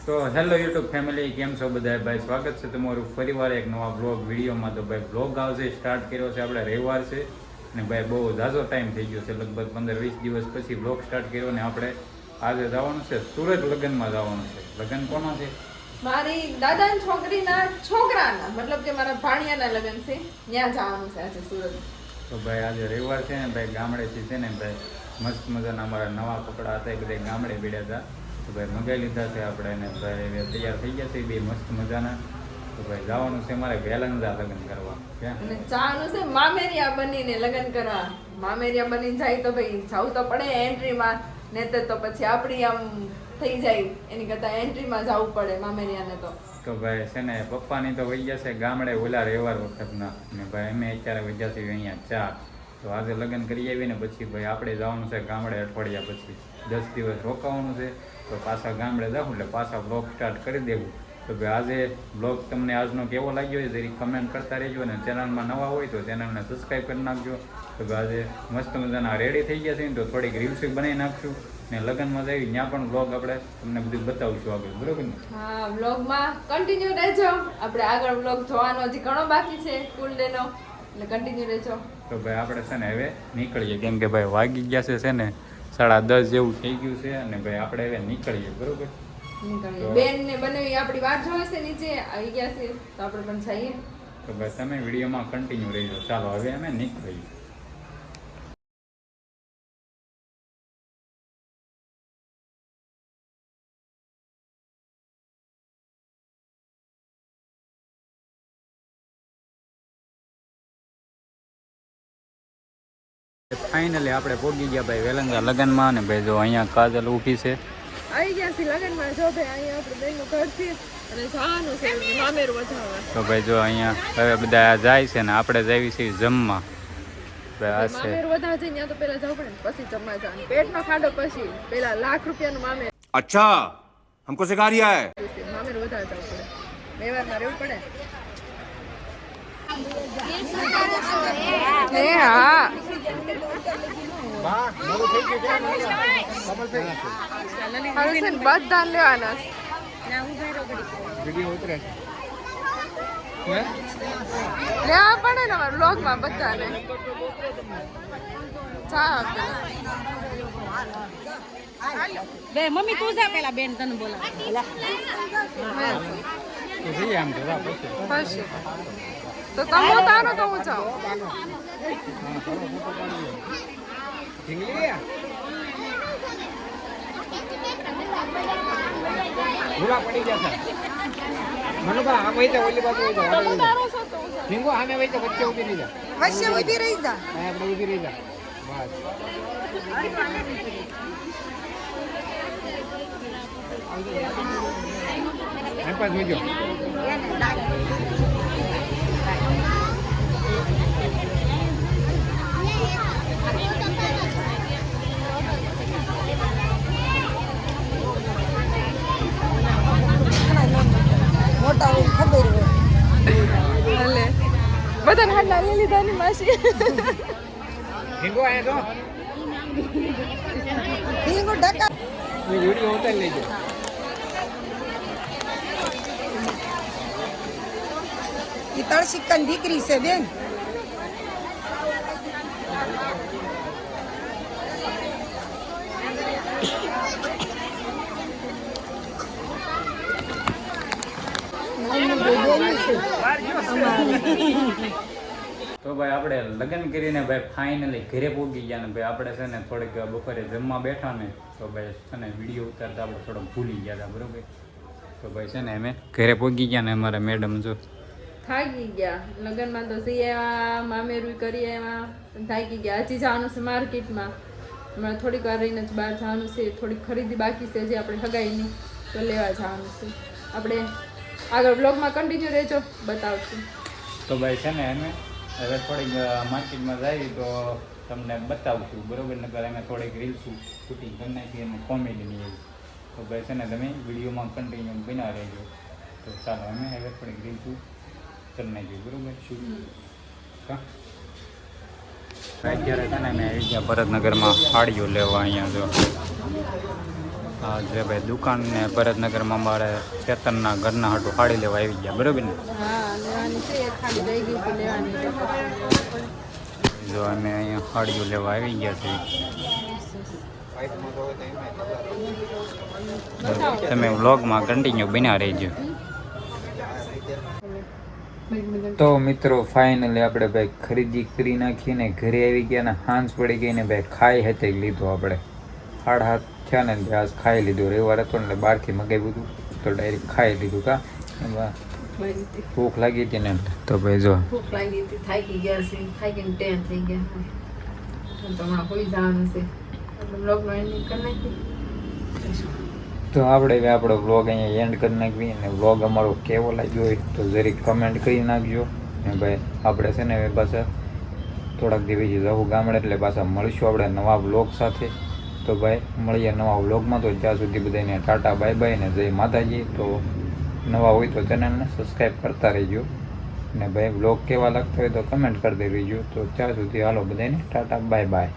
તો hello YouTube family, કેમ છો બધા ભાઈ? સ્વાગત છે તમારું ફરીવાર એક નવા બ્લોગ વિડીયોમાં. તો ભાઈ બ્લોગ આવશે સ્ટાર્ટ કર્યો છે આપણે રવિવાર છે ને ભાઈ બહુ ઝાઝો ટાઈમ થઈ ગયો છે, લગભગ 15-20 દિવસ પછી બ્લોગ સ્ટાર્ટ કર્યો ને આપણે આજે જવાનું છે સુરત, લગ્નમાં જવાનું છે. લગ્ન કોના છે? મારી દાદાની છોકરીના છોકરાના, મતલબ કે મારા ભાણિયાના લગ્ન છે, ત્યાં જવાનું છે આજે સુરત. તો ભાઈ આજે રવિવાર છે ને ભાઈ, ગામડેથી છે ને ભાઈ મસ્ત મજાના અમારા નવા કપડાં હતા એ બધા ગામડે પડ્યા હતા. તો ભાઈ મંગાવી લીધા છે આપણે ને ભાઈ તૈયાર થઈ ગયા છે બે મસ્ત મજાના. તો ભાઈ જવાનું છે મારે વેલંજા લગ્ન કરવા. અને જવાનું છે મામેરિયા બનીને લગ્ન કરવા. મામેરિયા બનીને જાય તો ભાઈ જવું તો પડે એન્ટ્રીમાં, ને તો પછી આપણી આમ થઈ જાય, એની કરતા એન્ટ્રીમાં જવું પડે મામેરિયાને. તો ભાઈ છે ને પપ્પાની તો વહી ગયા છે ગામડે ઓલા રવિવાર વખતના, ને ભાઈ અમે અત્યારે વહી ગયા છીએ અહીંયા ચા. તો આજે લગ્ન કરી આવીને પછી ભાઈ આપણે જવાનું છે ગામડે અઠવાડિયા પછી 10 દિવસ રોકાવાનું છે. તો પાછા ગામડે જાઉં એટલે પાછા બ્લોગ સ્ટાર્ટ કરી દેવું. તો ભાઈ આજે બ્લોગ તમને આજનો કેવો લાગ્યો હોય જરી કમેન્ટ કરતા રહેજો, અને ચેનલમાં નવા હોય તો ચેનલને સબસ્ક્રાઈબ કરી નાખજો. તો ભાઈ આજે મસ્ત મજાના રેડી થઈ ગયા છે ને, તો થોડીક રીલ્સ બનાવી નાખશું ને લગ્નમાં જઈ ત્યાં પણ બ્લોગ આપણે તમને બધું બતાવશું આગળ, બરોબર ને? હા, બ્લોગમાં કન્ટિન્યુ રહેજો. આપણે આગળ બ્લોગ જોવાનો હજી ઘણો બાકી છે ફૂલ ડેનો, એટલે કન્ટિન્યુ રહેજો. તો ભાઈ આપણે છે ને હવે નીકળીએ, કેમ કે ભાઈ વાગી ગયા છે ને 10:30 જેવું થઈ ગયું છે, અને ભાઈ આપણે હવે નીકળીએ, બરોબર? બેન ને બનાવી આપણી વાત જોઈ છે, નીચે આવી ગયા છે, તો આપણે પણ જઈએ. તો ભાઈ તમે વિડીયોમાં કન્ટિન્યુ રહેજો. ચાલો હવે અમે નીકળીએ. ફાઇનલી આપણે પહોંચી ગયા ભાઈ વેલંગા લગ્નમાં, ને ભાઈ જો અહીંયા કાજલ ઊભી છે. આવી ગયા છે લગ્નમાં. જો ભાઈ અહીંયા આપણે બેનનું ઘર છે અને જવાનું છે મામેરું વધારવા. તો ભાઈ જો અહીંયા હવે બધા જાય છે ને આપણે જઈએ છીએ જમવા. મામેરું વધારે છે ત્યાં તો પેલા જવું પડે ને પછી જમવા જવાનું. પેટનો ખાડો પછી પેલા ₹1,00,000 મામેર. અચ્છા, हमको सिखा रिया है. મામેરું વધારે જવું પડે, વ્યવહારમાં રહેવું પડે. હા બધા લેવાના લેવા પડે ને અમારા બ્લોગમાં બધાને. બે મમ્મી તું જા પેલા બેન તને બોલાવે. તો તમે તારો તો હું જાઉં. પડી જશે મનુભા આમ વઈ જા, ઓલી બાજુ વઈ જા, ઢીંગો આમે વઈ જા, વચ્ચે ઊભી રહી જા, વચ્ચે ઊભી રહી જા. હા આપણે ઊભી રહી જા, બસ. એમ પાસ જોજો. મોટા હોય ખબર હોય. બધાને હાડલા લઈ લીધા ની માસી. ઢીંગો આયા તો ઢીંગો ઢકા વિડીયો ઉતારી લેજો. ઈ તળશીકન દીકરી છે બેન. તો ભાઈ આપણે લગ્ન કરીને ભાઈ ફાઇનલી ઘરે પહોંચી ગયા, ને ભાઈ આપણે છે ને થોડીક બપોરે જમવા બેઠા ને, તો ભાઈ છે ને વિડીયો ઉતારતા આપણે થોડો ભૂલી ગયા હતા, બરોબર? તો ભાઈ છે ને અમે ઘરે પહોંચી ગયા ને અમારા મેડમ જો થાકી ગયા. લગ્નમાં તો જઈ આવ્યા, મામેરું કરી આવ્યા, થાકી ગયા. હજી જવાનું છે માર્કેટમાં. હમણાં થોડીક વાર રહીને જ બહાર જવાનું છે. થોડીક ખરીદી બાકી છે હજી આપણે હગાઈની, તો લેવા જવાનું છે. આપણે આગળ બ્લોગમાં કન્ટિન્યુ રહેજો, બતાવશું. તો ભાઈ છે ને અમે હવે થોડીક માર્કેટમાં જઈએ તો તમને બતાવશું, બરોબર? નકર અમે થોડીક રીલ્સું શૂટિંગ કરી નાખીએ અને કોમેડીની એવી. તો ભાઈ છે ને તમે વિડીયોમાં કન્ટિન્યુ બના રહેજો. તો ચાલો અમે હવે થોડીક રીલ્સું કરી નાખીએ, બરોબર? શું હા અત્યારે છે ને મેં આવી ગયા ભરતનગરમાં સાડીઓ લેવા. અહીંયા જો હા જે ભાઈ દુકાન ને ભરતનગરમાં મારે ચેતનના ઘરના હાટું ફાડી લેવા આવી ગયા બરોબર ને. હા લેવાની છે ખાલી રહી ગઈ હતી લેવાની એટલે પછી લેવા પડે. જો અમે અહીંયા ફાડીઓ લેવા આવી ગયા છે. તમે વ્લોગમાં કન્ટિન્યુ બન્યા રહેજો. તો મિત્રો ફાઇનલી આપણે ભાઈ ખરીદી કરી નાખીને ઘરે આવી ગયા ને હાંસ પડી ગઈ ને ભાઈ ખાઈ હતી લીધું આપણે 7:30 થયા ને આજ ખાઈ લીધું. રવિવાર હતો ને એટલે બહારથી મગાવ્યું હતું તો ડાયરેક્ટ ખાઈ લીધું. કા એમાં ભૂખ લાગી હતી ને તો ભાઈ જો ભૂખ લાગી હતી થાકી ગયા છે થાકીને ટેન થઈ ગયા તો હમણાં કોઈ જવાનું છે બ્લોગનો એન્ડિંગ કરી નાખી. તો આપણે હવે આપણો વ્લોગ અહીંયા એન્ડ કરી નાખવી અને વ્લોગ અમારો કેવો લાગ્યો હોય તો જરીક કમેન્ટ કરી નાખજો. ને ભાઈ આપણે છે ને હવે પાછા થોડાક દિવસ જવું ગામડે એટલે પાછા મળીશું આપણે નવા વ્લોગ સાથે. તો ભાઈ મળીએ નવા વ્લોગમાં. તો ત્યાં સુધી બધાને ટાટા બાય બાય ને જય માતાજી. તો નવા હોય તો ચેનલને સબસ્ક્રાઈબ કરતા રહેજો ને ભાઈ વ્લોગ કેવા લાગતા હોય તો કમેન્ટ કરતા રહેજો. તો ત્યાં સુધી હાલો બધાને ટાટા બાય બાય.